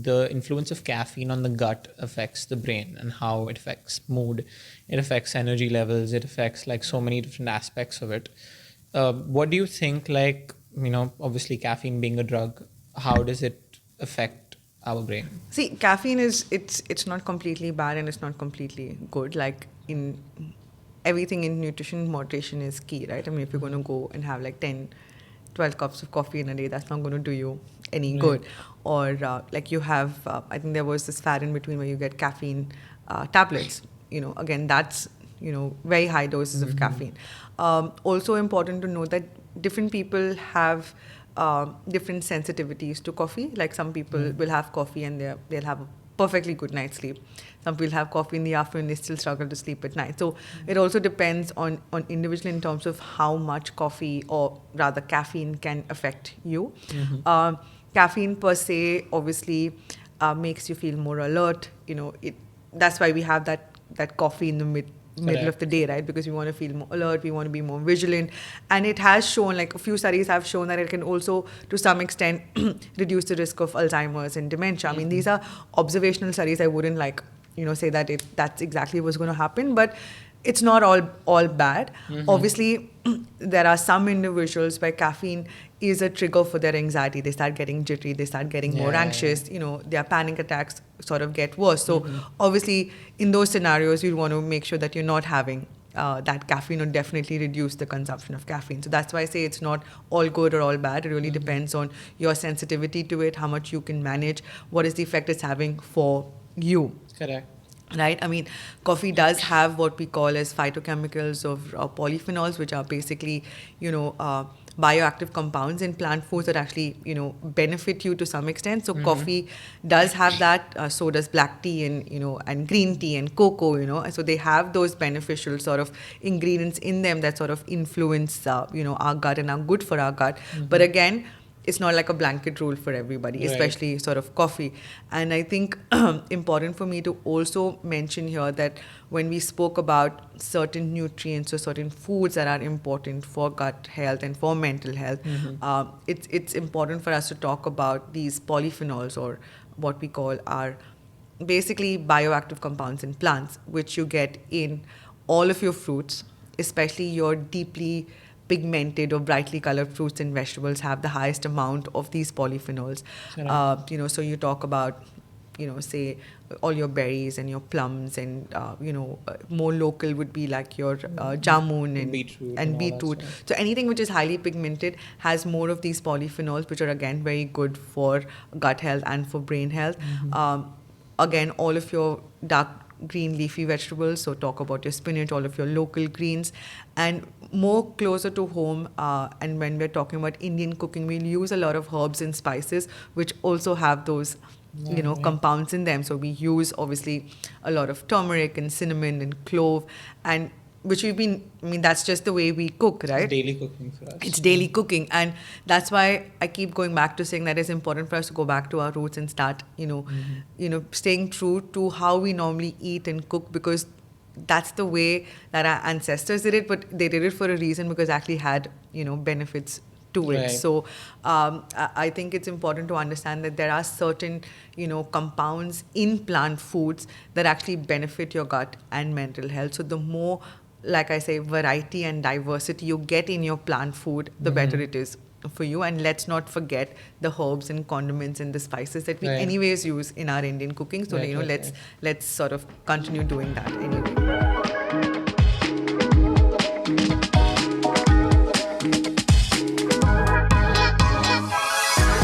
the influence of caffeine on the gut affects the brain and how it affects mood, it affects energy levels, it affects like so many different aspects of it. What do you think, like, obviously caffeine being a drug, how does it affect our brain? See, caffeine it's not completely bad and it's not completely good. Like in everything in nutrition, moderation is key, right? I mean, if you're going to go and have like 10, 12 cups of coffee in a day, that's not going to do you any Right. good. Or like you have, I think there was this fad in between where you get caffeine tablets. Again, that's, very high doses of caffeine. Also important to know that different people have different sensitivities to coffee. Like some people will have coffee and they'll have a perfectly good night's sleep. Some people have coffee in the afternoon, they still struggle to sleep at night. So it also depends on individual in terms of how much coffee or rather caffeine can affect you. Caffeine per se obviously makes you feel more alert. That's why we have that coffee in the middle of the day, right? Because we want to feel more alert, we want to be more vigilant. And it has shown, like a few studies have shown that it can also, to some extent, reduce the risk of Alzheimer's and dementia. I mean, these are observational studies. I wouldn't say that that's exactly what's going to happen, but it's not all bad. Obviously, there are some individuals where caffeine is a trigger for their anxiety. They start getting jittery, they start getting more anxious, their panic attacks sort of get worse. So obviously, in those scenarios, you want to make sure that you're not having that caffeine, or definitely reduce the consumption of caffeine. So that's why I say it's not all good or all bad. It really depends on your sensitivity to it, how much you can manage, what is the effect it's having for you. Correct. Right? I mean, coffee does have what we call as phytochemicals or polyphenols, which are basically, bioactive compounds in plant foods that actually, benefit you to some extent. So coffee does have that. So does black tea and green tea and cocoa, So they have those beneficial sort of ingredients in them that sort of influence, our gut and are good for our gut. But again, it's not like a blanket rule for everybody, Right. especially sort of coffee. And I think important for me to also mention here that when we spoke about certain nutrients or certain foods that are important for gut health and for mental health, it's important for us to talk about these polyphenols, or what we call are basically bioactive compounds in plants, which you get in all of your fruits, especially your deeply pigmented or brightly colored fruits and vegetables have the highest amount of these polyphenols. So you talk about, say all your berries and your plums, and more local would be like your jamun and Beetroot and all that beetroot. stuff. So anything which is highly pigmented has more of these polyphenols, which are again very good for gut health and for brain health. Again, all of your dark green leafy vegetables, so talk about your spinach, all of your local greens, and more closer to home, and when we're talking about Indian cooking, we'll use a lot of herbs and spices which also have those Right. compounds in them. So we use obviously a lot of turmeric and cinnamon and clove, and which that's just the way we cook, right? It's daily cooking for us. It's daily cooking, and that's why I keep going back to saying that it's important for us to go back to our roots and start, staying true to how we normally eat and cook, because that's the way that our ancestors did it, but they did it for a reason, because it actually had, benefits to it. Right. So I think it's important to understand that there are certain, compounds in plant foods that actually benefit your gut and mental health. So the more, like I say, variety and diversity you get in your plant food, the better it is for you. And let's not forget the herbs and condiments and the spices that we Right. anyways use in our Indian cooking. So, Right. let's sort of continue doing that anyway.